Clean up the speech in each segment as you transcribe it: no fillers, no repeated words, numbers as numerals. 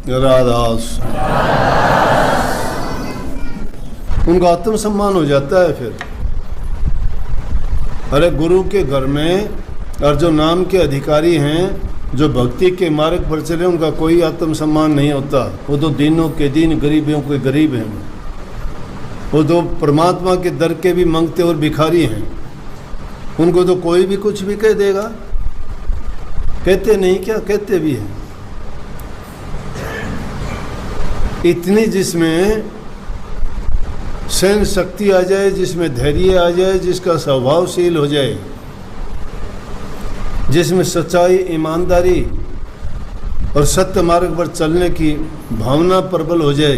राधास, उनका आत्मसम्मान हो जाता है फिर। अरे गुरु के घर में और जो नाम के अधिकारी हैं, जो भक्ति के मार्ग पर चले, उनका कोई आत्मसम्मान नहीं होता। वो तो दिनों के दिन गरीबों के गरीब हैं। वो तो परमात्मा के दर के भी मांगते और भिखारी हैं। उनको तो कोई भी कुछ भी कह देगा। कहते नहीं क्या, कहते भी हैं। इतनी जिसमें सहन शक्ति आ जाए, जिसमें धैर्य आ जाए, जिसका स्वभावशील हो जाए, जिसमें सच्चाई, ईमानदारी और सत्य मार्ग पर चलने की भावना प्रबल हो जाए,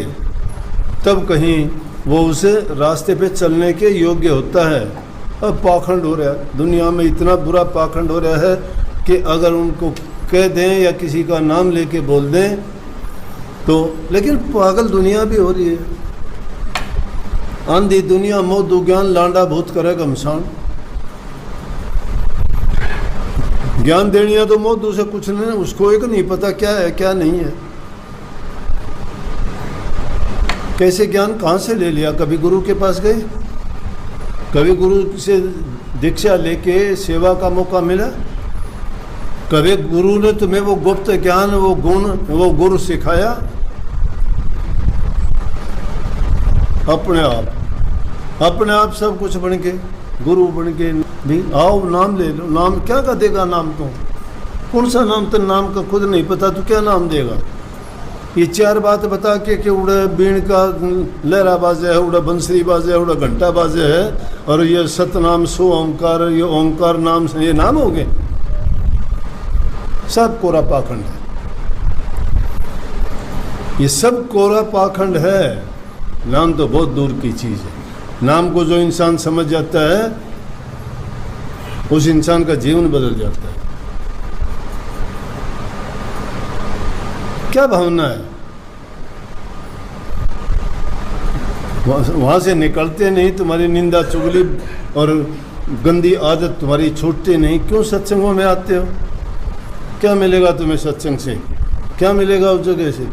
तब कहीं वो उसे रास्ते पे चलने के योग्य होता है। अब पाखंड हो रहा है दुनिया में, इतना बुरा पाखंड हो रहा है कि अगर उनको कह दें या किसी का नाम लेके बोल दें तो, लेकिन पागल दुनिया भी हो रही है। आंधी दुनिया मोह दुज्ञान लांडा भूत करे घमसान। ज्ञान देनिया तो मोह दूसरे कुछ नहीं, उसको एक नहीं पता क्या है क्या नहीं है। कैसे ज्ञान कहाँ से ले लिया? कभी गुरु के पास गए? कभी गुरु से दीक्षा लेके सेवा का मौका मिला? कभी गुरु ने तुम्हें वो गुप्त ज्ञान, वो गुण, वो गुरु सिखाया? अपने आप सब कुछ बन के, गुरु बन के भी आओ, नाम ले लो। नाम क्या का देगा? नाम तो कौन सा नाम? तो नाम का खुद नहीं पता तो क्या नाम देगा? ये चार बात बता के कि उड़ा बीण का लहरा बाजे है, उड़ा बंसरी बाजे है, उड़ा घंटा बाजे है, और ये सतनाम सो ओंकार, ये ओंकार नाम से ये नाम हो गए। सब कोरा पाखंड है। ये सब कोरा पाखंड है। नाम तो बहुत दूर की चीज़ है। नाम को जो इंसान समझ जाता है, उस इंसान का जीवन बदल जाता है। क्या भावना है? वहाँ से निकलते नहीं, तुम्हारी निंदा चुगली और गंदी आदत तुम्हारी छूटती नहीं। क्यों सत्संगों में आते हो? क्या मिलेगा तुम्हें सत्संग से? क्या मिलेगा उस जगह से?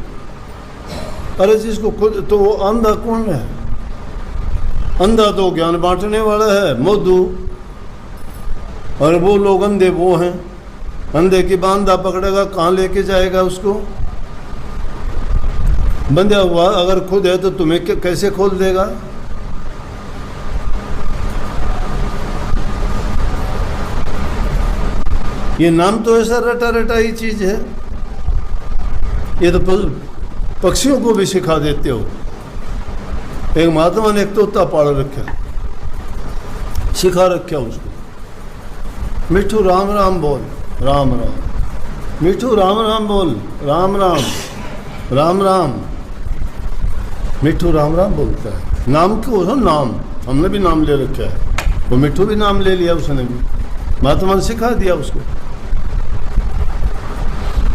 अरे जिसको खुद तो वो अंधा कौन है? अंधा तो ज्ञान बांटने वाला है, मोदू। और वो लोग अंधे वो हैं। अंधे की बांधा पकड़ेगा, कहाँ लेके जाएगा उसको? बंधा हुआ अगर खुद है तो तुम्हें कैसे खोल देगा? ये नाम तो ऐसा रटा रटा ही चीज है। ये तो पक्षियों को भी सिखा देते हो। एक महात्मा ने एक तोता पाल रखा, सिखा रखा उसको, मिठू राम राम बोल, राम राम। मिठू राम राम बोल, राम राम, राम राम। मिठू राम राम बोलता है। नाम क्यों? नाम हमने भी नाम ले रखा है। वो मिठू भी नाम ले लिया उसने भी, महात्मा ने सिखा दिया उसको।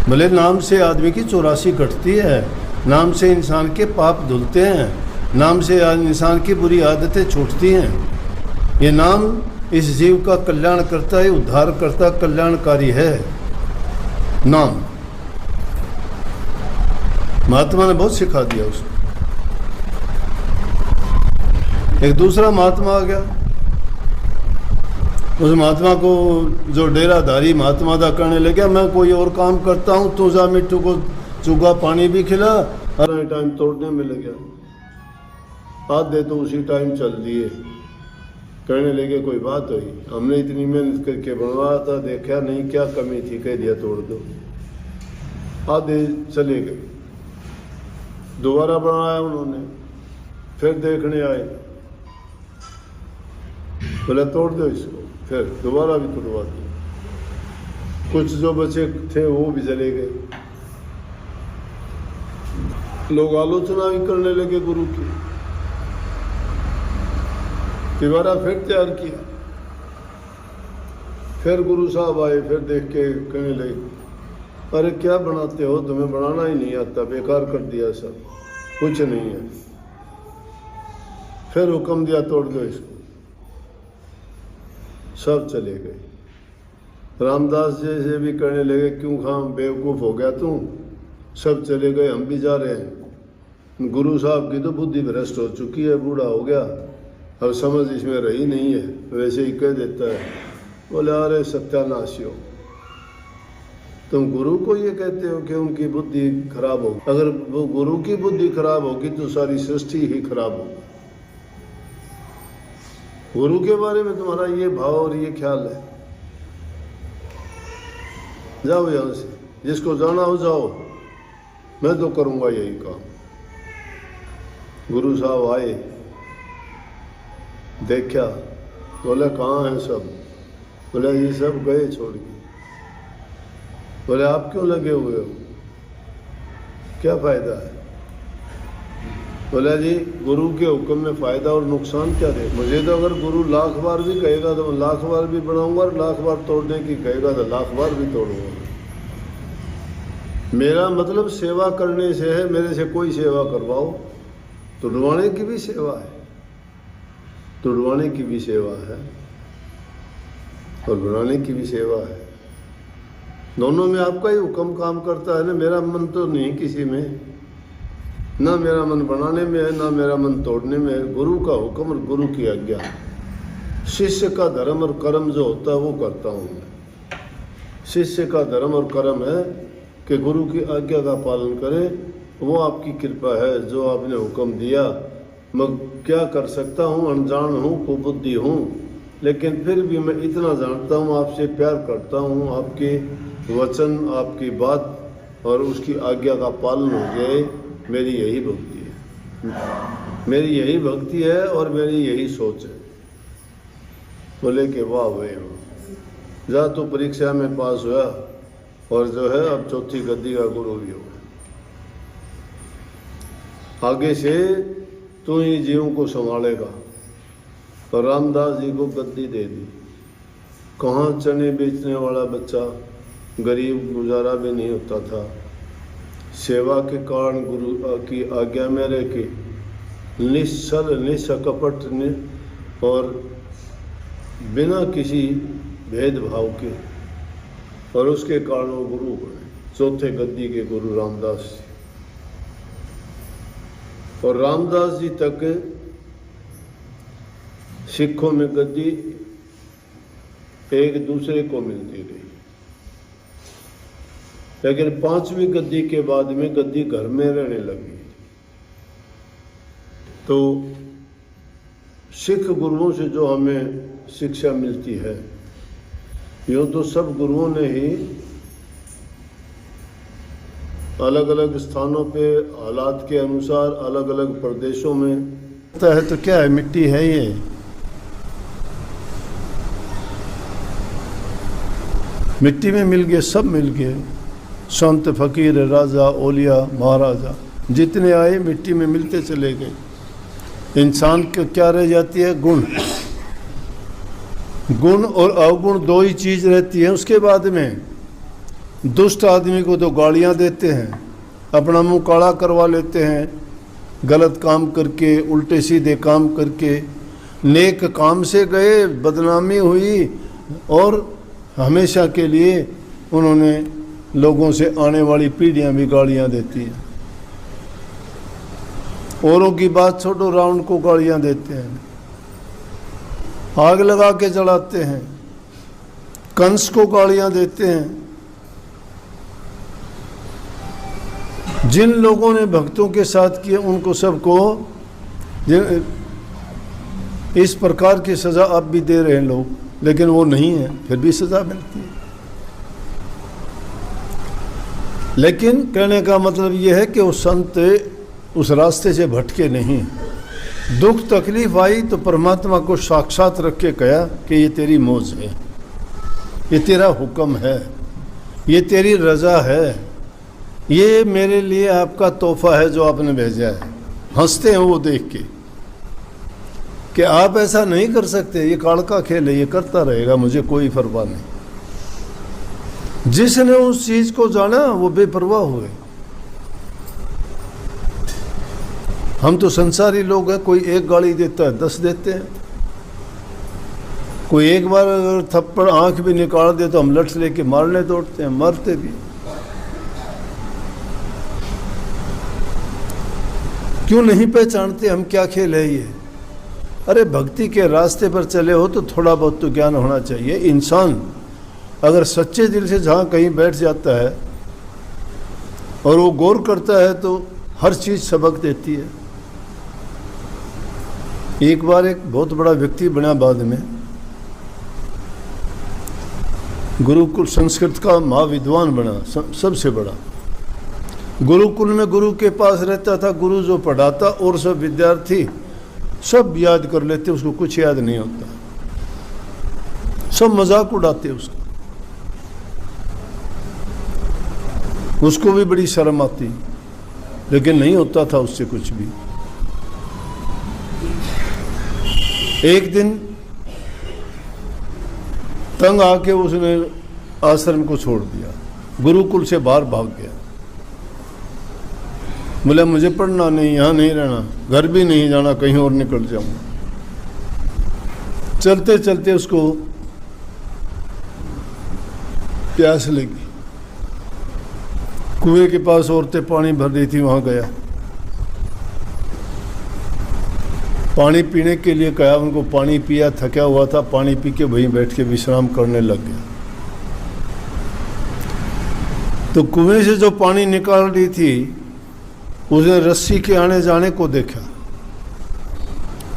भले नाम से आदमी की 84 कटती है, नाम से इंसान के पाप धुलते हैं, नाम से इंसान की बुरी आदतें छूटती हैं। ये नाम इस जीव का कल्याण करता है, उद्धार करता, कल्याणकारी है नाम। महात्मा ने बहुत सिखा दिया उसको। एक दूसरा महात्मा आ गया। उस महात्मा को जो डेराधारी महात्मा था कहने लगे, मैं कोई और काम करता हूँ, तू जा मिट्टू को चूगा पानी भी खिला। हर टाइम तोड़ने में लग गया। आधे तो उसी टाइम चल दिए। कहने लगे कोई बात हुई? हमने इतनी मेहनत करके बनवाया था, देखा नहीं क्या कमी थी, कह दिया तोड़ दो। आधे चले गए। दोबारा बनाया उन्होंने, फिर देखने आए, बोला तोड़ दो इसको। फिर दोबारा भी तोड़वा दिया। कुछ जो बचे थे वो भी चले गए। लोग आलोचना भी करने लगे गुरु की। दोबारा फिर तैयार किया। फिर गुरु साहब आए, फिर देख के कहने लगे, अरे क्या बनाते हो, तुम्हें बनाना ही नहीं आता, बेकार कर दिया सब, कुछ नहीं है। फिर हुक्म दिया तोड़ दो इसको। सब चले गए। रामदास जैसे भी कहने लगे, क्यों खाम बेवकूफ़ हो गया तू, सब चले गए, हम भी जा रहे हैं। गुरु साहब की तो बुद्धि भ्रष्ट हो चुकी है, बूढ़ा हो गया, अब समझ इसमें रही नहीं है, वैसे ही कह देता है। बोले अरे सत्यानाशी हो, तुम गुरु को ये कहते हो कि उनकी बुद्धि खराब हो। अगर वो गुरु की बुद्धि खराब होगी तो सारी सृष्टि ही खराब होगी। गुरु के बारे में तुम्हारा ये भाव और ये ख्याल है, जाओ यहां से, जिसको जाना हो जाओ, मैं तो करूंगा यही काम। गुरु साहब आए, देखा, बोले कहाँ है सब? बोले ये सब गए छोड़ के। बोले आप क्यों लगे हुए हो, क्या फायदा है? बोला जी गुरु के हुक्म में फायदा और नुकसान क्या है? मुझे तो अगर गुरु लाख बार भी कहेगा तो मैं लाख बार भी बनाऊंगा, और लाख बार तोड़ने की कहेगा तो लाख बार भी तोड़ूंगा। मेरा मतलब सेवा करने से है, मेरे से कोई सेवा करवाओ। तुड़वाने की भी सेवा है, तुड़वाने की भी सेवा है, और बनाने की भी सेवा है। दोनों में आपका ही हुक्म काम करता है ना। मेरा मन तो नहीं किसी में, ना मेरा मन बनाने में है, ना मेरा मन तोड़ने में है। गुरु का हुक्म और गुरु की आज्ञा, शिष्य का धर्म और कर्म जो होता है वो करता हूँ मैं। शिष्य का धर्म और कर्म है कि गुरु की आज्ञा का पालन करें, वो आपकी कृपा है जो आपने हुक्म दिया। मैं क्या कर सकता हूँ, अनजान हूँ, कुबुद्धि हूँ, लेकिन फिर भी मैं इतना जानता हूँ, आपसे प्यार करता हूँ। आपके वचन, आपकी बात और उसकी आज्ञा का पालन हो जाए, मेरी यही भक्ति है, मेरी यही भक्ति है और मेरी यही सोच है। बोले कि वाह भाई वाह, जा तो परीक्षा में पास हुआ और जो है अब चौथी गद्दी का गुरु भी हो, आगे से तू ही जीवों को संभालेगा। तो रामदास जी को गद्दी दे दी। कहाँ चने बेचने वाला बच्चा, गरीब, गुजारा भी नहीं होता था। सेवा के कारण गुरु की आज्ञा में रह के निश्चल, निष्कपट और बिना किसी भेदभाव के, और उसके कारण वो गुरु बने, चौथे गद्दी के गुरु रामदास जी। और रामदास जी तक सिखों में गद्दी एक दूसरे को मिलती गई, लेकिन पांचवी गद्दी के बाद में गद्दी घर में रहने लगी। तो सिख गुरुओं से जो हमें शिक्षा मिलती है, यूँ तो सब गुरुओं ने ही अलग अलग स्थानों पे हालात के अनुसार अलग अलग प्रदेशों में है। तो क्या है, मिट्टी है ये, मिट्टी में मिल गए, सब मिल गए। संत, फकीर, राजा, ओलिया, महाराजा जितने आए मिट्टी में मिलते चले गए। इंसान को क्या रह जाती है? गुण। गुण और अवगुण दो ही चीज रहती है। उसके बाद में दुष्ट आदमी को तो गालियां देते हैं, अपना मुंह काला करवा लेते हैं, गलत काम करके, उल्टे सीधे काम करके। नेक काम से गए, बदनामी हुई, और हमेशा के लिए उन्होंने लोगों से आने वाली पीढ़ियां भी गालियां देती हैं। औरों की बात छोड़ो, रावण को गालियां देते हैं, आग लगा के जलाते हैं, कंस को गालियां देते हैं। जिन लोगों ने भक्तों के साथ किए उनको सबको इस प्रकार की सजा अब भी दे रहे हैं लोग, लेकिन वो नहीं है, फिर भी सजा मिलती है। लेकिन कहने का मतलब यह है कि वो संत उस रास्ते से भटके नहीं। दुख तकलीफ आई तो परमात्मा को साक्षात रख के कहा कि ये तेरी मौज है, ये तेरा हुक्म है, ये तेरी रजा है, ये मेरे लिए आपका तोहफा है जो आपने भेजा है। हंसते हैं वो देख के कि आप ऐसा नहीं कर सकते, ये काल का खेल है, ये करता रहेगा, मुझे कोई परवाह नहीं। जिसने उस चीज को जाना वो बेपरवाह हुए। हम तो संसारी लोग हैं, कोई एक गाली देता है 10 देते हैं, कोई एक बार अगर थप्पड़ आंख भी निकाल दे तो हम लठ लेके मारने दौड़ते हैं, मरते भी। क्यों नहीं पहचानते हम क्या खेल है ये? अरे भक्ति के रास्ते पर चले हो तो थोड़ा बहुत तो ज्ञान होना चाहिए। इंसान अगर सच्चे दिल से जहाँ कहीं बैठ जाता है और वो गौर करता है तो हर चीज़ सबक देती है। एक बार एक बहुत बड़ा व्यक्ति बना, बाद में गुरुकुल संस्कृत का महाविद्वान बना, सबसे बड़ा। गुरुकुल में गुरु के पास रहता था, गुरु जो पढ़ाता और सब विद्यार्थी सब याद कर लेते, उसको कुछ याद नहीं होता, सब मजाक उड़ाते उसको भी बड़ी शर्म आती, लेकिन नहीं होता था उससे कुछ भी। एक दिन तंग आके उसने आश्रम को छोड़ दिया, गुरुकुल से बाहर भाग गया। बोला मुझे पढ़ना नहीं, यहाँ नहीं रहना, घर भी नहीं जाना, कहीं और निकल जाऊंगा। चलते चलते उसको प्यास लगी, कुएं के पास औरतें पानी भर रही थी, वहां गया। पानी पीने के लिए कहा, उनको पानी पिया, थका हुआ था, पानी पी के वहीं बैठ के विश्राम करने लग गया। तो कुएं से जो पानी निकाल रही थी उसने रस्सी के आने जाने को देखा,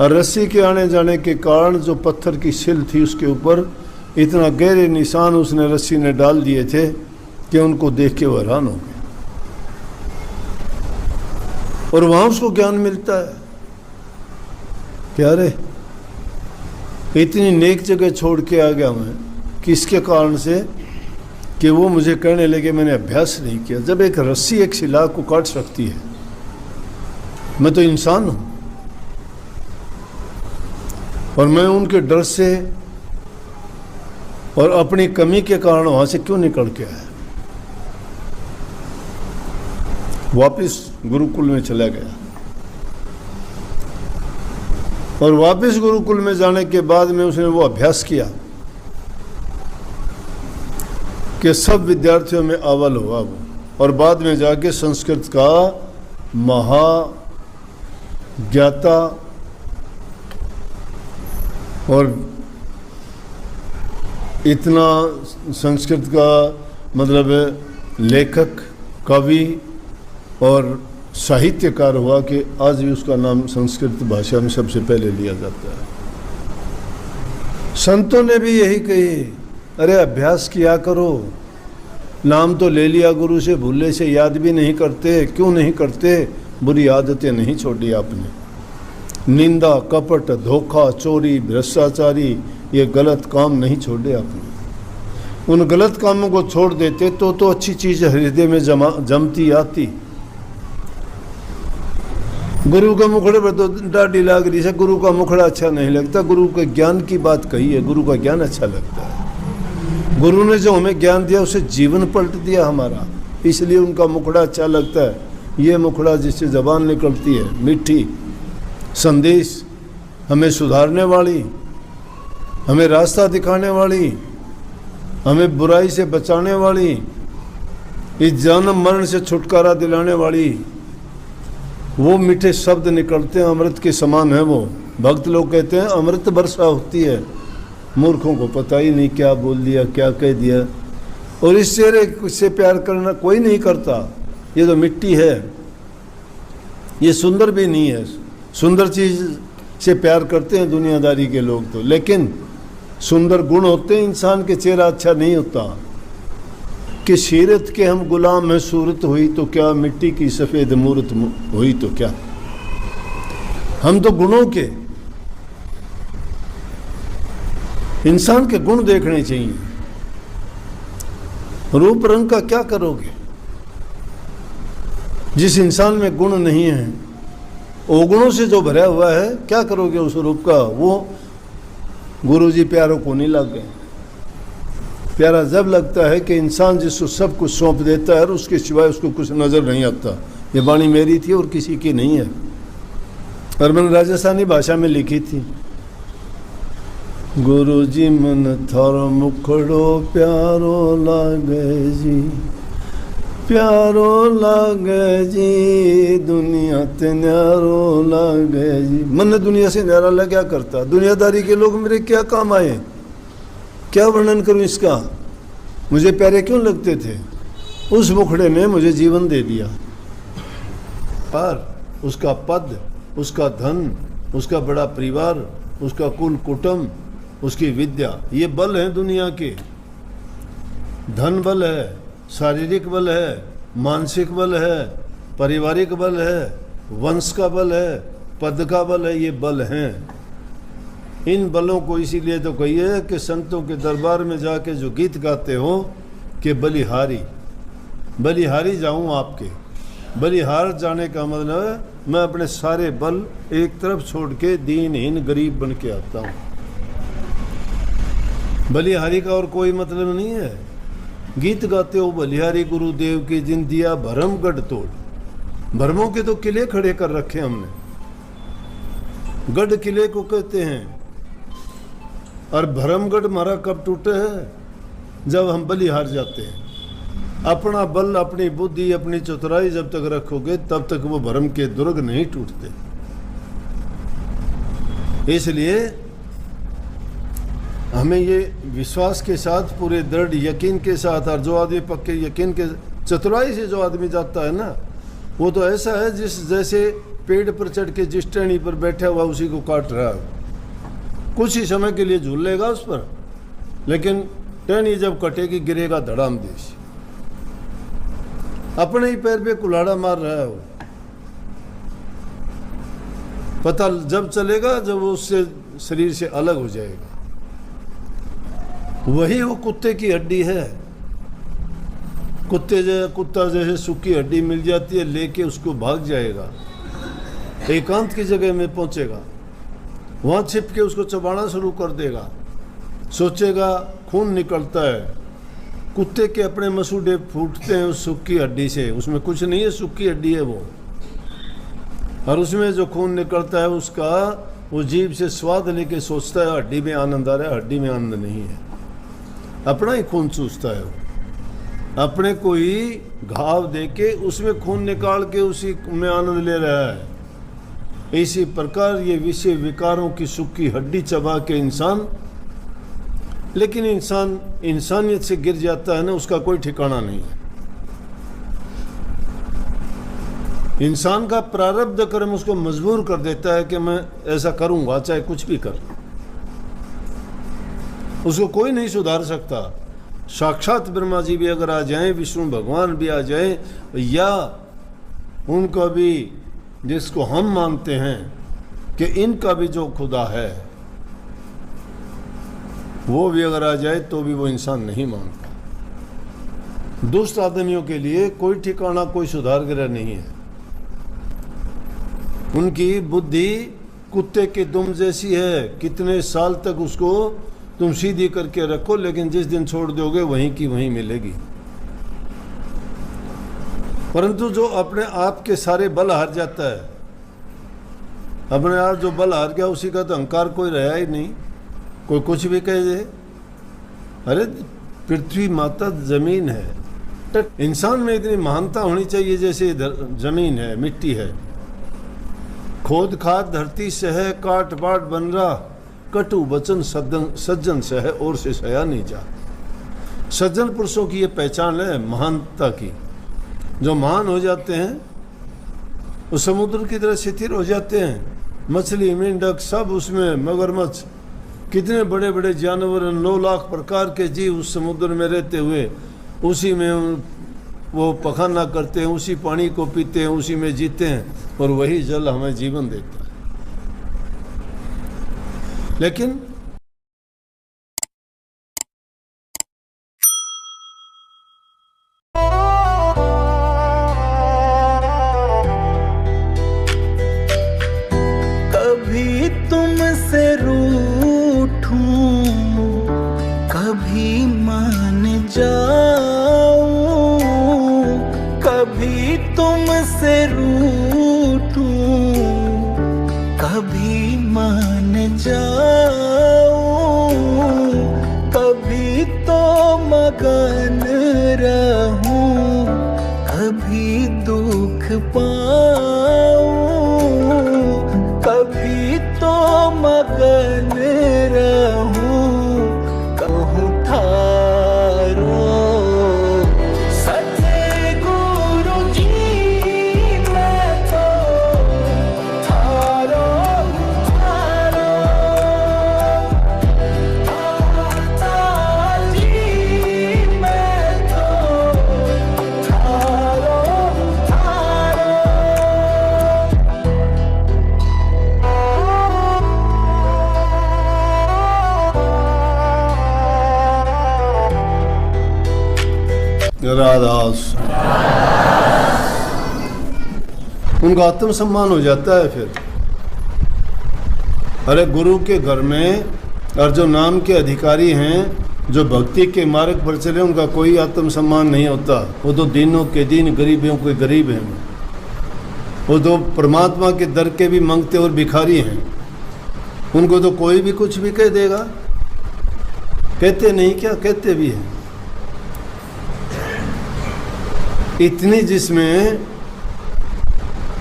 और रस्सी के आने जाने के कारण जो पत्थर की सिल थी उसके ऊपर इतना गहरे निशान उसने रस्सी ने डाल दिए थे कि उनको देख के वो हैरान हो गए। और वहां उसको ज्ञान मिलता है कि अरे इतनी नेक जगह छोड़ के आ गया मैं, किसके कारण से? कि वो मुझे कहने लगे मैंने अभ्यास नहीं किया। जब एक रस्सी एक शिला को काट सकती है, मैं तो इंसान हूं, और मैं उनके डर से और अपनी कमी के कारण वहां से क्यों निकल के आया? वापिस गुरुकुल में चला गया, और वापिस गुरुकुल में जाने के बाद में उसने वो अभ्यास किया कि सब विद्यार्थियों में अव्वल हुआ वो, और बाद में जाके संस्कृत का महाज्ञाता और इतना संस्कृत का मतलब लेखक, कवि और साहित्यकार हुआ कि आज भी उसका नाम संस्कृत भाषा में सबसे पहले लिया जाता है। संतों ने भी यही कही, अरे अभ्यास किया करो, नाम तो ले लिया गुरु से, भूले से याद भी नहीं करते। क्यों नहीं करते? बुरी आदतें नहीं छोड़ी आपने, निंदा, कपट, धोखा, चोरी, भ्रष्टाचारी, ये गलत काम नहीं छोड़े आपने। उन गलत कामों को छोड़ देते तो अच्छी चीज़ हृदय में जमती आती। गुरु का मुखड़े पर तो डाढ़ी लाग रही है, गुरु का मुखड़ा अच्छा नहीं लगता। गुरु के ज्ञान की बात कही है, गुरु का ज्ञान अच्छा लगता है। गुरु ने जो हमें ज्ञान दिया उसे जीवन पलट दिया हमारा, इसलिए उनका मुखड़ा अच्छा लगता है। ये मुखड़ा जिससे जबान निकलती है मीठी, संदेश हमें सुधारने वाली, हमें रास्ता दिखाने वाली, हमें बुराई से बचाने वाली, इस जन्म मरण से छुटकारा दिलाने वाली, वो मीठे शब्द निकलते हैं, अमृत के समान है वो। भक्त लोग कहते हैं अमृत वर्षा होती है, मूर्खों को पता ही नहीं क्या बोल दिया, क्या कह दिया। और इस चेहरे से प्यार करना कोई नहीं करता। ये तो मिट्टी है, ये सुंदर भी नहीं है। सुंदर चीज़ से प्यार करते हैं दुनियादारी के लोग तो, लेकिन सुंदर गुण होते हैं इंसान के, चेहरा अच्छा नहीं होता। कि सीरत के हम गुलाम हैं, सूरत हुई तो क्या, मिट्टी की सफ़ेद मूरत हुई तो क्या। हम तो गुणों के, इंसान के गुण देखने चाहिए। रूप रंग का क्या करोगे? जिस इंसान में गुण नहीं है, अवगुणों से जो भरा हुआ है, क्या करोगे उस रूप का? वो गुरुजी प्यारों को नहीं लग गए। प्यारा जब लगता है कि इंसान जिसको सब कुछ सौंप देता है और उसके सिवाय उसको कुछ नज़र नहीं आता। ये वाणी मेरी थी और किसी की नहीं है, और मैंने राजस्थानी भाषा में लिखी थी। गुरुजी मन थारो मुखड़ो प्यारो लागे जी, प्यारो लागे जी दुनिया ते न्यारो लागे जी। मन दुनिया से न्यारा लग क्या करता, दुनियादारी के लोग मेरे क्या काम आए, क्या वर्णन करूं इसका, मुझे प्यारे क्यों लगते थे। उस मुखड़े ने मुझे जीवन दे दिया, पर उसका पद, उसका धन, उसका बड़ा परिवार, उसका कुल कुटुंब, उसकी विद्या, ये बल है दुनिया के। धन बल है, शारीरिक बल है, मानसिक बल है, पारिवारिक बल है, वंश का बल है, पद का बल है, ये बल हैं। इन बलों को इसीलिए तो कहिए कि संतों के दरबार में जाके जो गीत गाते हो कि बलिहारी बलिहारी जाऊं आपके, बलिहार जाने का मतलब है मैं अपने सारे बल एक तरफ छोड़ के दीनहीन गरीब बन के आता हूं। बलिहारी का और कोई मतलब नहीं है। गीत गाते हो बलिहारी गुरुदेव की जिन दिया भरम गढ़ तोड़, भरमों के तो किले खड़े कर रखे हमने, गढ़ किले को कहते हैं। और भरमगढ़ हमारा कब टूटे है, जब हम बलिहार जाते हैं। अपना बल, अपनी बुद्धि, अपनी चतुराई जब तक रखोगे तब तक वो भरम के दुर्ग नहीं टूटते। इसलिए हमें ये विश्वास के साथ, पूरे दृढ़ यकीन के साथ, और जो आदमी पक्के यकीन के चतुराई से जो आदमी जाता है ना, वो तो ऐसा है जिस जैसे पेड़ पर चढ़ के जिस टहनी पर बैठा हुआ उसी को काट रहा है। कुछ ही समय के लिए झूलेगा उस पर, लेकिन टहनी जब कटेगी गिरेगा धड़ाम देश। अपने ही पैर पे कुल्हाड़ा मार रहा है वो। पता जब चलेगा जब वो उससे शरीर से अलग हो जाएगा। वही वो कुत्ते की हड्डी है। कुत्ता जैसे सूखी हड्डी मिल जाती है, लेके उसको भाग जाएगा, एकांत की जगह में पहुंचेगा, वहां छिप के उसको चबाना शुरू कर देगा, सोचेगा खून निकलता है। कुत्ते के अपने मसूड़े फूटते हैं उस सूखी हड्डी से, उसमें कुछ नहीं है, सूखी हड्डी है वो। और उसमें जो खून निकलता है उसका वो जीभ से स्वाद लेके सोचता है हड्डी में आनंद आ रहा है, हड्डी में आनंद नहीं है, अपना ही खून चूसता है वो। अपने को ही घाव देके उसमें खून निकाल के उसी में आनंद ले रहा है। इसी प्रकार ये विषय विकारों की सूखी हड्डी चबा के इंसान, लेकिन इंसान इंसानियत से गिर जाता है ना, उसका कोई ठिकाना नहीं है। इंसान का प्रारब्ध कर्म उसको मजबूर कर देता है कि मैं ऐसा करूंगा चाहे कुछ भी कर। उसको कोई नहीं सुधार सकता। साक्षात ब्रह्मा जी भी अगर आ जाएं, विष्णु भगवान भी आ जाएं, या उनका भी जिसको हम मानते हैं कि इनका भी जो खुदा है वो भी अगर आ जाए तो भी वो इंसान नहीं मानता। दुष्ट आदमियों के लिए कोई ठिकाना, कोई सुधार ग्रह नहीं है। उनकी बुद्धि कुत्ते के दुम जैसी है, कितने साल तक उसको तुम सीधी करके रखो, लेकिन जिस दिन छोड़ दोगे वहीं की वहीं मिलेगी। परंतु जो अपने आप के सारे बल हार जाता है, अपने आप जो बल हार गया उसी का तो अहंकार कोई रहा ही नहीं। कोई कुछ भी कह दे, अरे पृथ्वी माता जमीन है। इंसान में इतनी महानता होनी चाहिए जैसे जमीन है, मिट्टी है। खोद खाद धरती से है, काट बाट बन रहा, कटु वचन सज्जन से है और से सया नहीं जा। सज्जन पुरुषों की ये पहचान है महानता की। जो महान हो जाते हैं वो समुद्र की तरह स्थिर हो जाते हैं। मछली, मेंढक सब उसमें, मगरमच्छ, कितने बड़े बड़े जानवर, 9 लाख प्रकार के जीव उस समुद्र में रहते हुए उसी में वो पखाना करते हैं, उसी पानी को पीते हैं, उसी में जीते हैं, और वही जल हमें जीवन देता है। लेकिन कभी तुमसे रूठूं, कभी मान जाऊं, कभी तुमसे रूठूं, कभी मान जाऊं, कभी तो मगन रहूं पाऊं, कभी तो मगन रहूं कहूँ थारो। सतगुरु जी मैं तो थारो थारो, दाता जी मैं तो थारो थारो। राधास उनका आत्मसम्मान हो जाता है फिर। अरे गुरु के घर में और जो नाम के अधिकारी हैं, जो भक्ति के मार्ग पर चले, उनका कोई आत्मसम्मान नहीं होता। वो तो दिनों के दिन गरीबों के गरीब हैं। वो तो परमात्मा के दर के भी मांगते और भिखारी हैं। उनको तो कोई भी कुछ भी कह देगा। कहते नहीं क्या, कहते भी हैं। इतनी जिसमें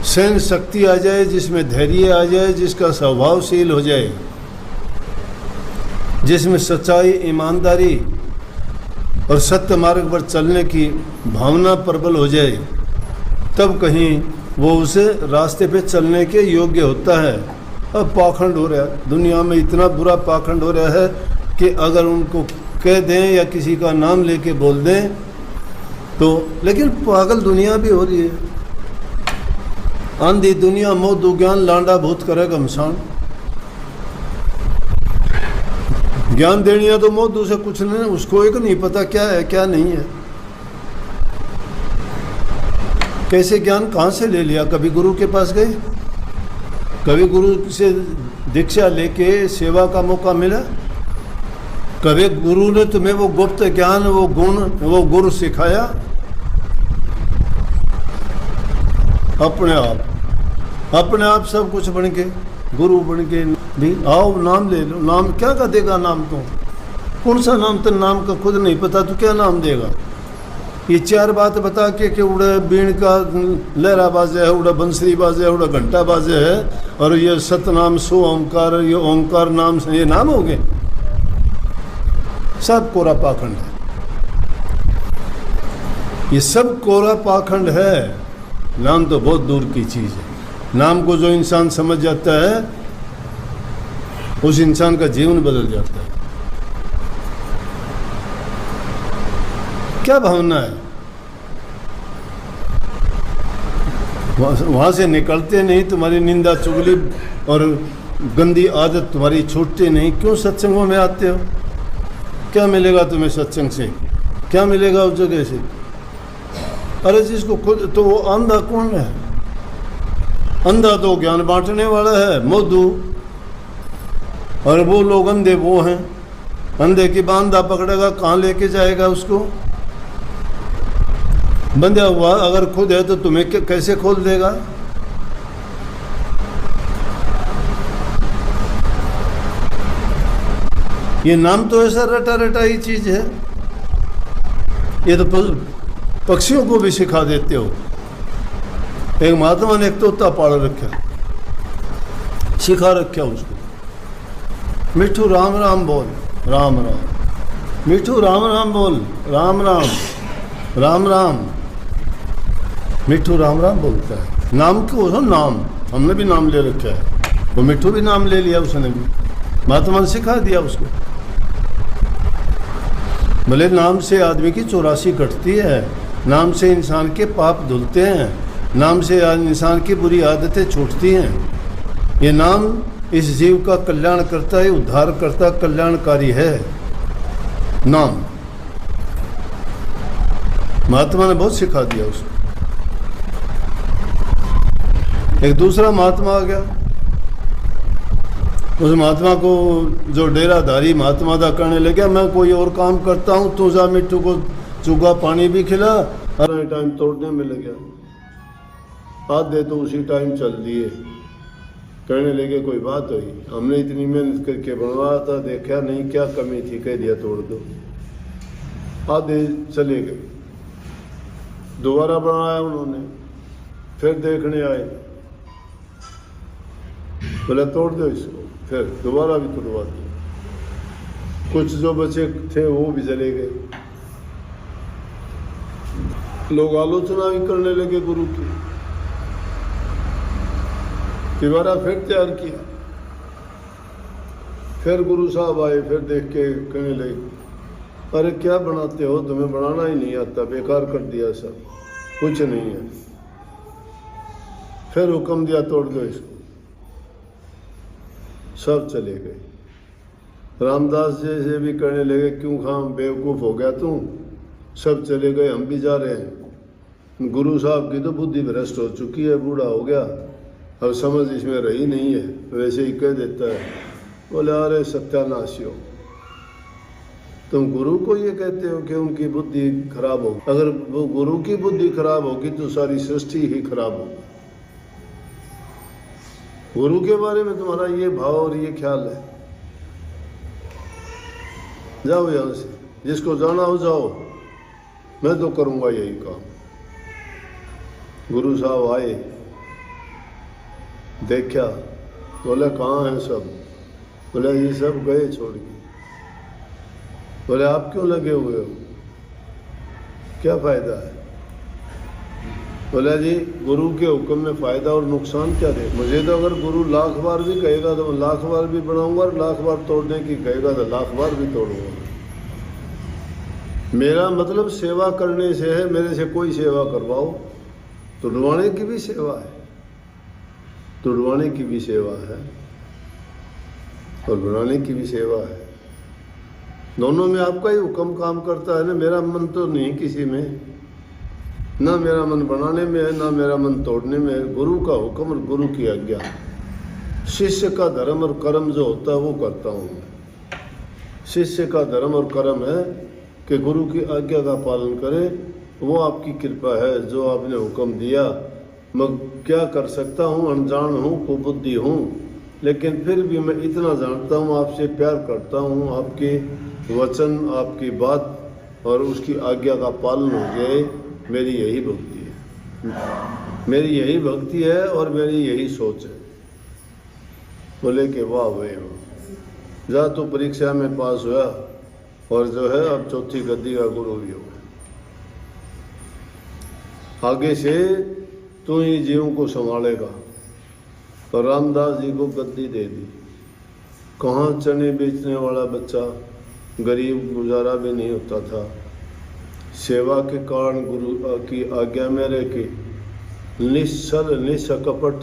सहन शक्ति आ जाए, जिसमें धैर्य आ जाए, जिसका स्वभावशील हो जाए, जिसमें सच्चाई, ईमानदारी और सत्य मार्ग पर चलने की भावना प्रबल हो जाए, तब कहीं वो उसे रास्ते पे चलने के योग्य होता है। अब पाखंड हो रहा है दुनिया में, इतना बुरा पाखंड हो रहा है कि अगर उनको कह दें या किसी का नाम लेके बोल दें तो, लेकिन पागल दुनिया भी हो रही है। आंधी दुनिया मोह दुज्ञान लांडा भूत करे घमसान। ज्ञान देनिया तो मोह दूसरे कुछ नहीं, उसको एक नहीं पता क्या है क्या नहीं है। कैसे ज्ञान कहाँ से ले लिया? कभी गुरु के पास गए? कभी गुरु से दीक्षा लेके सेवा का मौका मिला? कभी गुरु ने तुम्हें वो गुप्त ज्ञान, वो गुण, वो गुरु सिखाया? अपने आप सब कुछ बन के, गुरु बन के भी आओ, नाम ले लो। नाम क्या का देगा? नाम तो कौन सा नाम? तो नाम का खुद नहीं पता तो क्या नाम देगा? ये चार बात बता के उड़ा बीण का लहरा बाजे है, उड़ा बंसरी बाजे है, उड़ा घंटा बाजे है, और ये सतनाम सो ओंकार, ये ओंकार नाम से ये नाम हो गए। सब कोरा पाखंड है। ये सब कोरा पाखंड है। नाम तो बहुत दूर की चीज है। नाम को जो इंसान समझ जाता है, उस इंसान का जीवन बदल जाता है। क्या भावना है? वहां से निकलते नहीं, तुम्हारी निंदा चुगली और गंदी आदत तुम्हारी छूटती नहीं। क्यों सत्संगों में आते हो? क्या मिलेगा तुम्हें सत्संग से? क्या मिलेगा उस जगह से? अरे जिसको खुद तो वो अंधा कौन है? अंधा तो ज्ञान बांटने वाला है, मोदू। और वो लोग अंधे वो हैं। अंधे की बांधा पकड़ेगा, कहाँ लेके जाएगा उसको? बंधा हुआ अगर खुद है तो तुम्हें कैसे खोल देगा? ये नाम तो ऐसा रटा रटा ही चीज है। ये तो पक्षियों को भी सिखा देते हो। एक महात्मा ने एक तोता पाल रखा, सिखा रखा उसको, मिठू राम राम बोल, राम राम। मिठू राम राम बोल, राम राम, राम राम। मिठू राम राम बोलता है। नाम क्यों? नाम हमने भी नाम ले रखा है। वो मिठू भी नाम ले लिया उसने भी। महात्मा ने सिखा दिया उसको। भले नाम से आदमी की 84 कटती है, नाम से इंसान के पाप धुलते हैं, नाम से इंसान की बुरी आदतें छूटती हैं। ये नाम इस जीव का कल्याण करता है, उद्धार करता, कल्याणकारी है नाम। महात्मा ने बहुत सिखा दिया उसको। एक दूसरा महात्मा आ गया। उस महात्मा को जो डेराधारी महात्मा था कहने लगा, मैं कोई और काम करता हूँ, तू जा मिट्टू को चूगा पानी भी खिला। हर टाइम तोड़ने में लग गया। आधे तो उसी टाइम चल दिए। कहने लगे कोई बात हुई, हमने इतनी मेहनत करके बनवाया था, देखा नहीं क्या कमी थी, कह दिया तोड़ दो। आधे चले गए। दोबारा बनाया उन्होंने, फिर देखने आए, बोला तोड़ दो इसको, फिर दोबारा भी तोड़वा दो। कुछ जो बचे थे वो भी जले गए। लोग आलोचना भी करने लगे गुरु की। दोबारा फिर तैयार किया, फिर गुरु साहब आए, फिर देख के कहने लगे, अरे क्या बनाते हो, तुम्हें बनाना ही नहीं आता, बेकार कर दिया सब, कुछ नहीं है। फिर हुक्म दिया तोड़ दो इसको, सब चले गए। रामदास जैसे भी कहने लगे, क्यों खाम बेवकूफ़ हो गया तू, सब चले गए, हम भी जा रहे हैं। गुरु साहब की तो बुद्धि भ्रष्ट हो चुकी है, बूढ़ा हो गया, अब समझ इसमें रही नहीं है, वैसे ही कह देता है। बोले अरे सत्यानाशी हो, तुम गुरु को ये कहते हो कि उनकी बुद्धि खराब होगी। अगर वो गुरु की बुद्धि खराब होगी तो सारी सृष्टि ही खराब होगी। गुरु के बारे में तुम्हारा ये भाव और ये ख्याल है, जाओ यहाँ से, जिसको जाना हो जाओ, मैं तो करूँगा यही काम। गुरु साहब आए, देखा, बोले कहाँ हैं सब, बोले ये सब गए छोड़ के। बोले आप क्यों लगे हुए हो, क्या फ़ायदा है। बोला जी गुरु के हुक्म में फ़ायदा और नुकसान क्या दे, मुझे तो अगर गुरु लाख बार भी कहेगा तो मैं लाख बार भी बनाऊंगा, और लाख बार तोड़ने की कहेगा तो लाख बार भी तोड़ूंगा। मेरा मतलब सेवा करने से है, मेरे से कोई सेवा करवाओ। तुड़वाने की भी सेवा है, तुड़वाने की भी सेवा है और बनाने की भी सेवा है। दोनों में आपका ही हुक्म काम करता है ना। मेरा मन तो नहीं किसी में, ना मेरा मन बनाने में है, ना मेरा मन तोड़ने में है। गुरु का हुक्म और गुरु की आज्ञा, शिष्य का धर्म और कर्म जो होता है वो करता हूँ मैं। शिष्य का धर्म और कर्म है कि गुरु की आज्ञा का पालन करे, वो आपकी कृपा है जो आपने हुक्म दिया। मैं क्या कर सकता हूँ, अनजान हूँ, कुबुद्धि हूँ, लेकिन फिर भी मैं इतना जानता हूँ, आपसे प्यार करता हूँ। आपके वचन, आपकी बात और उसकी आज्ञा का पालन हो जाए, मेरी यही भक्ति है, मेरी यही भक्ति है और मेरी यही सोच है। बोले कि वाह भाई वाह, जा तो परीक्षा में पास हुआ और जो है अब चौथी गद्दी का गुरु भी हो, आगे से तू ही जीवों को संभालेगा। तो रामदास जी को गद्दी दे दी। कहाँ चने बेचने वाला बच्चा, गरीब, गुजारा भी नहीं होता था। सेवा के कारण गुरु की आज्ञा में रह के निश्चल, निष्कपट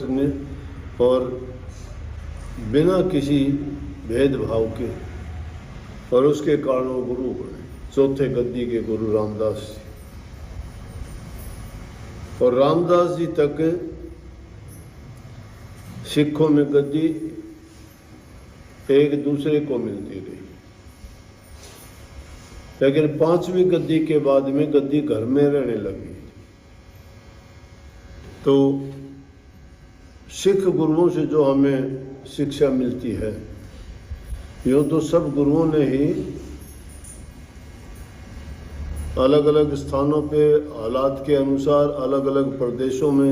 और बिना किसी भेदभाव के, और उसके कारण वो गुरु बने, चौथे गद्दी के गुरु रामदास जी। और रामदास जी तक सिखों में गद्दी एक दूसरे को मिलती रही, लेकिन पांचवी गद्दी के बाद में गद्दी घर में रहने लगी। तो सिख गुरुओं से जो हमें शिक्षा मिलती है, यूँ तो सब गुरुओं ने ही अलग अलग स्थानों पे हालात के अनुसार अलग अलग प्रदेशों में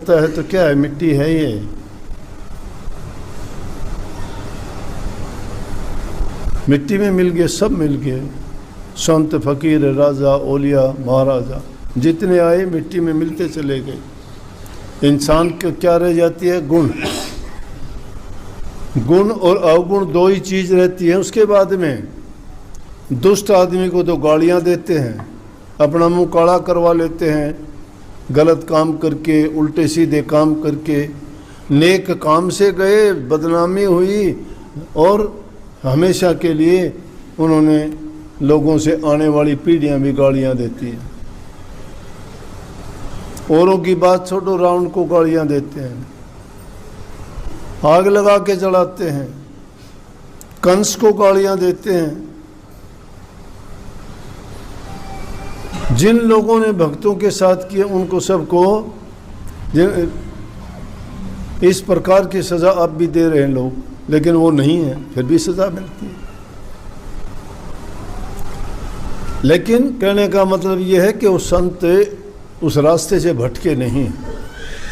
है। तो क्या है, मिट्टी है ये, मिट्टी में मिल गए, सब मिल गए। संत, फकीर, राजा, ओलिया, महाराजा जितने आए मिट्टी में मिलते चले गए। इंसान को क्या रह जाती है, गुण। गुण और अवगुण दो ही चीज़ रहती है। उसके बाद में दुष्ट आदमी को तो गालियां देते हैं, अपना मुंह काला करवा लेते हैं, गलत काम करके, उल्टे सीधे काम करके। नेक काम से गए, बदनामी हुई और हमेशा के लिए उन्होंने लोगों से आने वाली पीढ़ियां भी गालियां देती हैं। औरों की बात छोड़ो, रावण को गालियां देते हैं, आग लगा के जलाते हैं, कंस को गालियां देते हैं। जिन लोगों ने भक्तों के साथ किया उनको सबको इस प्रकार की सज़ा अब भी दे रहे हैं लोग, लेकिन वो नहीं है, फिर भी सज़ा मिलती है। लेकिन कहने का मतलब ये है कि वो संत उस रास्ते से भटके नहीं,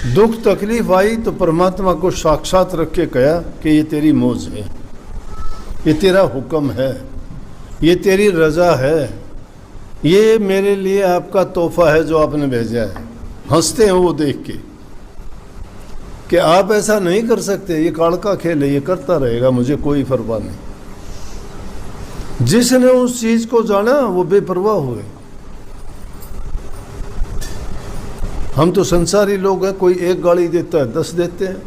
दुख तकलीफ आई तो परमात्मा को साक्षात रख के कहा कि ये तेरी मौज है, ये तेरा हुक्म है, ये तेरी रजा है, ये मेरे लिए आपका तोहफा है जो आपने भेजा है। हंसते हैं वो देख के कि आप ऐसा नहीं कर सकते, ये काल का खेल है, ये करता रहेगा, मुझे कोई परवाह नहीं। जिसने उस चीज को जाना वो बेपरवाह हुए। हम तो संसारी लोग हैं, कोई एक गाली देता है 10 देते हैं,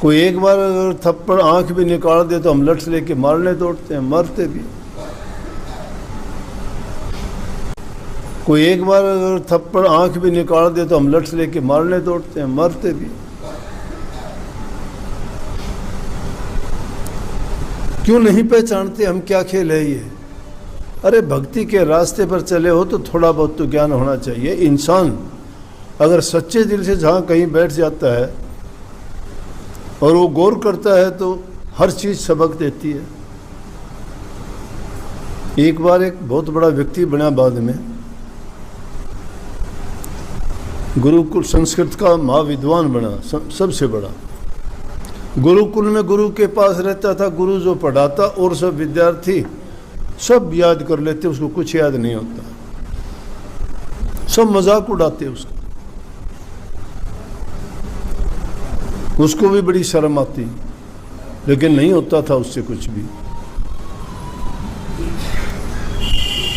कोई एक बार अगर थप्पड़ आंख भी निकाल दे तो हम लठ लेके मारने दौड़ते हैं, मरते भी। कोई एक बार अगर थप्पड़ आंख भी निकाल दे तो हम लठ लेके मारने दौड़ते हैं, मरते भी। क्यों नहीं पहचानते हम क्या खेल है ये? अरे भक्ति के रास्ते पर चले हो तो थोड़ा बहुत तो ज्ञान होना चाहिए। इंसान अगर सच्चे दिल से जहाँ कहीं बैठ जाता है और वो गौर करता है तो हर चीज़ सबक देती है। एक बार एक बहुत बड़ा व्यक्ति बना, बाद में गुरुकुल संस्कृत का महाविद्वान बना, सबसे बड़ा। गुरुकुल में गुरु के पास रहता था, गुरु जो पढ़ाता और सब विद्यार्थी सब याद कर लेते, उसको कुछ याद नहीं होता, सब मजाक उड़ाते उसका। उसको भी बड़ी शर्म आती, लेकिन नहीं होता था उससे कुछ भी।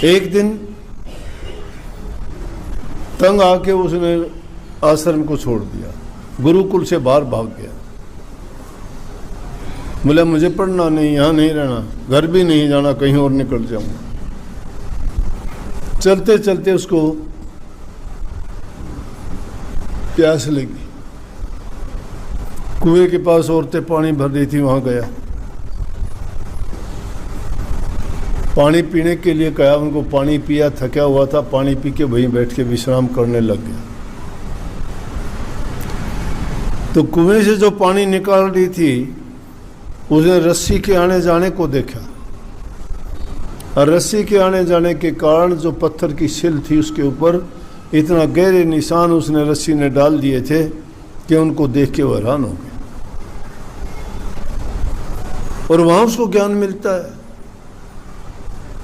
एक दिन तंग आके उसने आश्रम को छोड़ दिया, गुरुकुल से बाहर भाग गया। बोला मुझे पढ़ना नहीं, यहाँ नहीं रहना, घर भी नहीं जाना, कहीं और निकल जाऊंगा। चलते चलते उसको प्यास लगी, कुएं के पास औरतें पानी भर रही थी, वहां गया। पानी पीने के लिए कहा, उनको पानी पिया, थका हुआ था, पानी पी के वहीं बैठ के विश्राम करने लग गया। तो कुएं से जो पानी निकाल रही थी उसने रस्सी के आने जाने को देखा, और रस्सी के आने जाने के कारण जो पत्थर की सिल थी उसके ऊपर इतना गहरे निशान उसने रस्सी ने डाल दिए थे कि उनको देख के वो हैरान हो गए। और वहां उसको ज्ञान मिलता है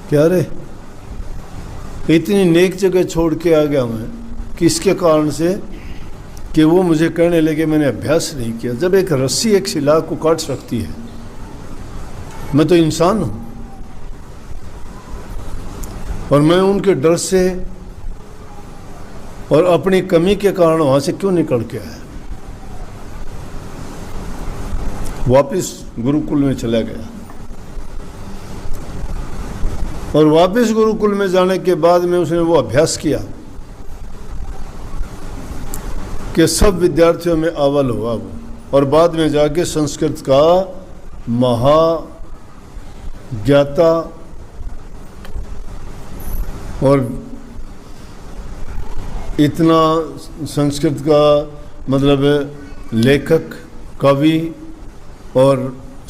क्या, रे इतनी नेक जगह छोड़ के आ गया मैं, किसके कारण से? कि वो मुझे कहने लगे मैंने अभ्यास नहीं किया। जब एक रस्सी एक शिला को काट सकती है, मैं तो इंसान हूं, और मैं उनके डर से और अपनी कमी के कारण वहां से क्यों निकल के आया? वापिस गुरुकुल में चला गया, और वापिस गुरुकुल में जाने के बाद में उसने वो अभ्यास किया कि सब विद्यार्थियों में अव्वल हुआ वो, और बाद में जाके संस्कृत का महाज्ञाता और इतना संस्कृत का मतलब लेखक, कवि और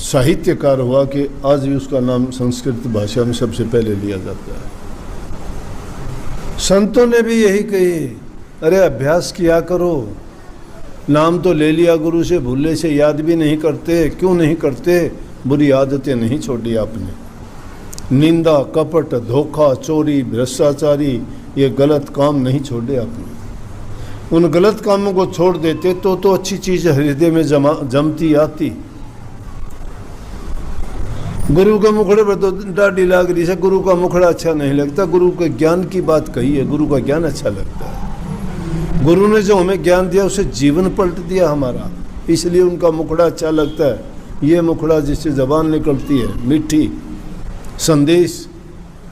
साहित्यकार हुआ कि आज भी उसका नाम संस्कृत भाषा में सबसे पहले लिया जाता है। संतों ने भी यही कही, अरे अभ्यास किया करो, नाम तो ले लिया गुरु से, भूले से याद भी नहीं करते। क्यों नहीं करते? बुरी आदतें नहीं छोड़ी आपने, निंदा, कपट, धोखा, चोरी, भ्रष्टाचारी, ये गलत काम नहीं छोड़े आपने। उन गलत कामों को छोड़ देते तो अच्छी चीज हृदय में जमती आती। गुरु का मुखड़े पर तो डाढ़ी लाग रही है, गुरु का मुखड़ा अच्छा नहीं लगता। गुरु के ज्ञान की बात कही है, गुरु का ज्ञान अच्छा लगता है। गुरु ने जो हमें ज्ञान दिया उसे जीवन पलट दिया हमारा, इसलिए उनका मुखड़ा अच्छा लगता है। ये मुखड़ा जिससे जबान निकलती है मीठी, संदेश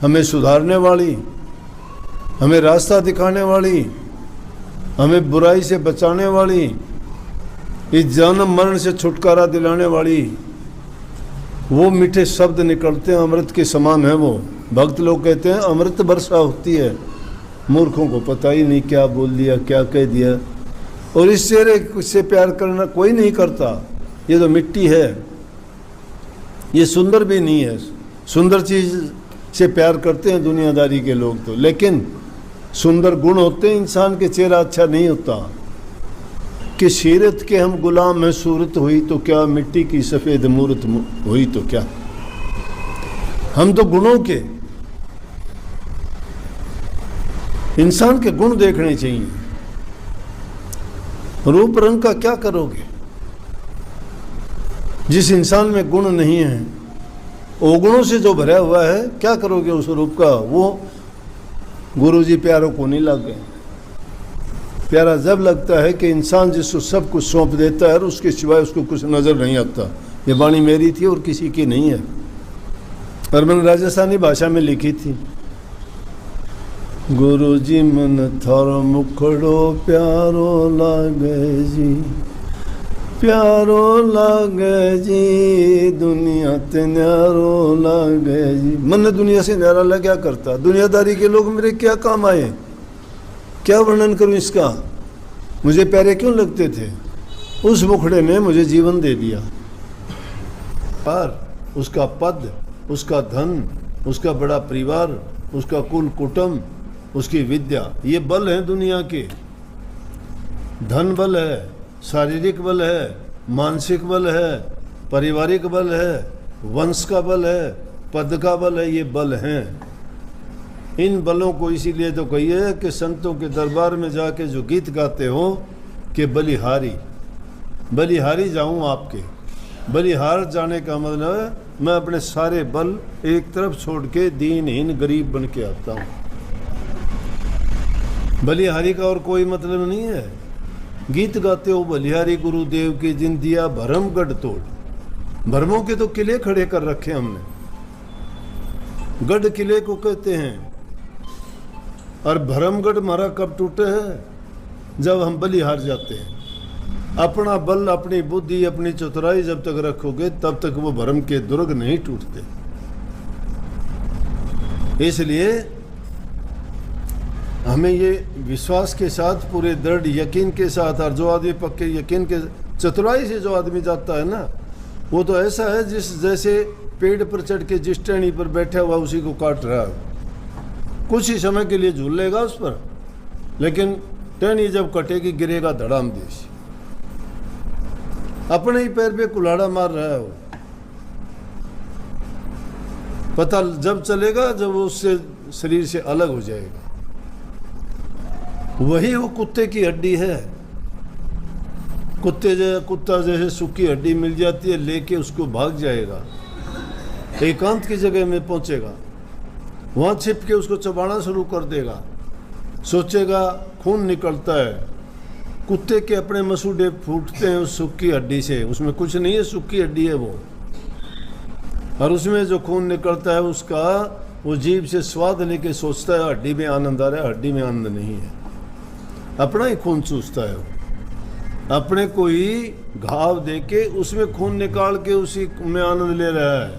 हमें सुधारने वाली, हमें रास्ता दिखाने वाली, हमें बुराई से बचाने वाली, इस जन्म मरण से छुटकारा दिलाने वाली, वो मीठे शब्द निकलते हैं, अमृत के समान है वो। भक्त लोग कहते हैं अमृत वर्षा होती है, मूर्खों को पता ही नहीं क्या बोल दिया, क्या कह दिया। और इस चेहरे से प्यार करना कोई नहीं करता, ये तो मिट्टी है, ये सुंदर भी नहीं है। सुंदर चीज़ से प्यार करते हैं दुनियादारी के लोग तो, लेकिन सुंदर गुण होते हैं इंसान के, चेहरा अच्छा नहीं होता। कि सीरत के हम गुलाम हैं, सूरत हुई तो क्या, मिट्टी की सफ़ेद मूरत हुई तो क्या। हम तो गुणों के, इंसान के गुण देखने चाहिए। रूप रंग का क्या करोगे? जिस इंसान में गुण नहीं है, अवगुणों से जो भरा हुआ है, क्या करोगे उस रूप का? वो गुरुजी प्यारों को नहीं लगे। प्यारा जब लगता है कि इंसान जिसको सब कुछ सौंप देता है और उसके सिवाय उसको कुछ नजर नहीं आता। ये वाणी मेरी थी और किसी की नहीं है, और मैंने राजस्थानी भाषा में लिखी थी। गुरुजी मन थारो मुखड़ो प्यारो लागे जी, प्यारो लागे जी, दुनिया ते न्यारो लागे जी। मन दुनिया से न्यारा लगा करता, दुनियादारी के लोग मेरे क्या काम आए, क्या वर्णन करूं इसका। मुझे प्यारे क्यों लगते थे? उस मुखड़े ने मुझे जीवन दे दिया, पर उसका पद, उसका धन, उसका बड़ा परिवार, उसका कुल कुटुंब, उसकी विद्या, ये बल है दुनिया के। धन बल है, शारीरिक बल है, मानसिक बल है, पारिवारिक बल है, वंश का बल है, पद का बल है, ये बल हैं। इन बलों को इसीलिए तो कहिए कि संतों के दरबार में जाके जो गीत गाते हो कि बलिहारी, बलिहारी जाऊं आपके। बलिहार जाने का मतलब है मैं अपने सारे बल एक तरफ छोड़ के दीनहीन गरीब बन के आता हूं। बलिहारी का और कोई मतलब नहीं है। गीत गाते हो बलिहारी गुरुदेव की जिन दिया भरम गढ़ तोड़। भरमों के तो किले खड़े कर रखे हमने, गढ़ किले को कहते हैं। और भरमगढ़ हमारा कब टूटे है? जब हम बलिहार जाते हैं। अपना बल, अपनी बुद्धि, अपनी चतुराई जब तक रखोगे तब तक वो भरम के दुर्ग नहीं टूटते। इसलिए हमें ये विश्वास के साथ, पूरे दृढ़ यकीन के साथ, और जो आदमी पक्के यकीन के चतुराई से जो आदमी जाता है ना, वो तो ऐसा है जैसे पेड़ पर चढ़ के जिस टहनी पर बैठा हुआ उसी को काट रहा है। कुछ ही समय के लिए झूलेगा उस पर, लेकिन टहनी जब कटेगी गिरेगा धड़ाम देश। अपने ही पैर पे कुल्हाड़ा मार रहा है वो। पता जब चलेगा जब वो उससे शरीर से अलग हो जाएगा। वही वो कुत्ते की हड्डी है। कुत्ता जैसे सूखी हड्डी मिल जाती है, लेके उसको भाग जाएगा, एकांत की जगह में पहुंचेगा, वहां छिप के उसको चबाना शुरू कर देगा। सोचेगा खून निकलता है। कुत्ते के अपने मसूड़े फूटते हैं उस सूखी हड्डी से, उसमें कुछ नहीं है, सूखी हड्डी है वो। और उसमें जो खून निकलता है उसका वो जीभ से स्वाद लेके सोचता है हड्डी में आनंद आ रहा है, हड्डी में आनंद नहीं है। अपना ही खून चूसता है वो, अपने को ही घाव देके उसमें खून निकाल के उसी में आनंद ले रहा है।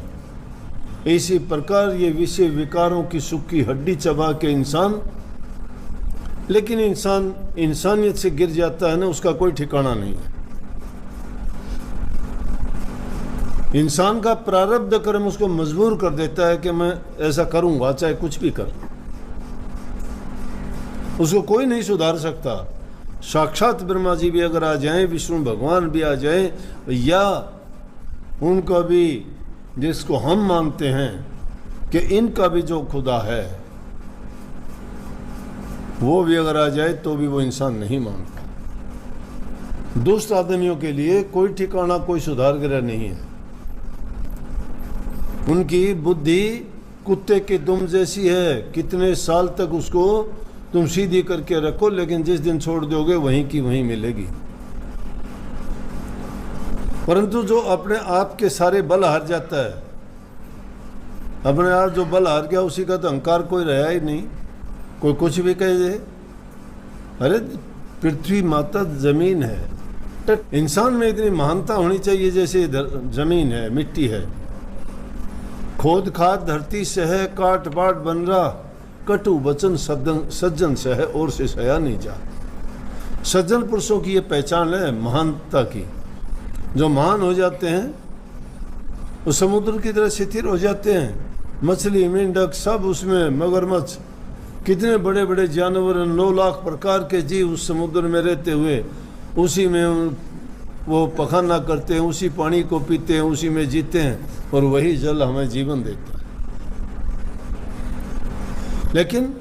इसी प्रकार ये विषय विकारों की सूखी हड्डी चबा के इंसान, लेकिन इंसान इंसानियत से गिर जाता है ना, उसका कोई ठिकाना नहीं है। इंसान का प्रारब्ध कर्म उसको मजबूर कर देता है कि मैं ऐसा करूंगा चाहे कुछ भी कर। उसको कोई नहीं सुधार सकता। साक्षात ब्रह्मा जी भी अगर आ जाएं, विष्णु भगवान भी आ जाएं, या उनका भी जिसको हम मानते हैं कि इनका भी जो खुदा है वो भी अगर आ जाए तो भी वो इंसान नहीं मानता। दुष्ट आदमियों के लिए कोई ठिकाना, कोई सुधार ग्रह नहीं है। उनकी बुद्धि कुत्ते के दुम जैसी है। कितने साल तक उसको तुम सीधी करके रखो, लेकिन जिस दिन छोड़ दोगे वहीं की वहीं मिलेगी। परंतु जो अपने आप के सारे बल हार जाता है, अपने आप जो बल हार गया उसी का तो अहंकार कोई रहा ही नहीं। कोई कुछ भी कह दे, अरे पृथ्वी माता जमीन है। इंसान में इतनी महानता होनी चाहिए जैसे जमीन है, मिट्टी है। खोद खाद धरती से है, काट पाट बन रहा, कटु वचन सज्जन से है और से सया नहीं जा। सज्जन पुरुषों की ये पहचान है महानता की। जो महान हो जाते हैं वो समुद्र की तरह स्थिर हो जाते हैं। मछली, मेंढक सब उसमें, मगरमच्छ, कितने बड़े बड़े जानवर, 9 लाख प्रकार के जीव उस समुद्र में रहते हुए उसी में वो पखाना करते हैं, उसी पानी को पीते हैं, उसी में जीते हैं और वही जल हमें जीवन देता है। लेकिन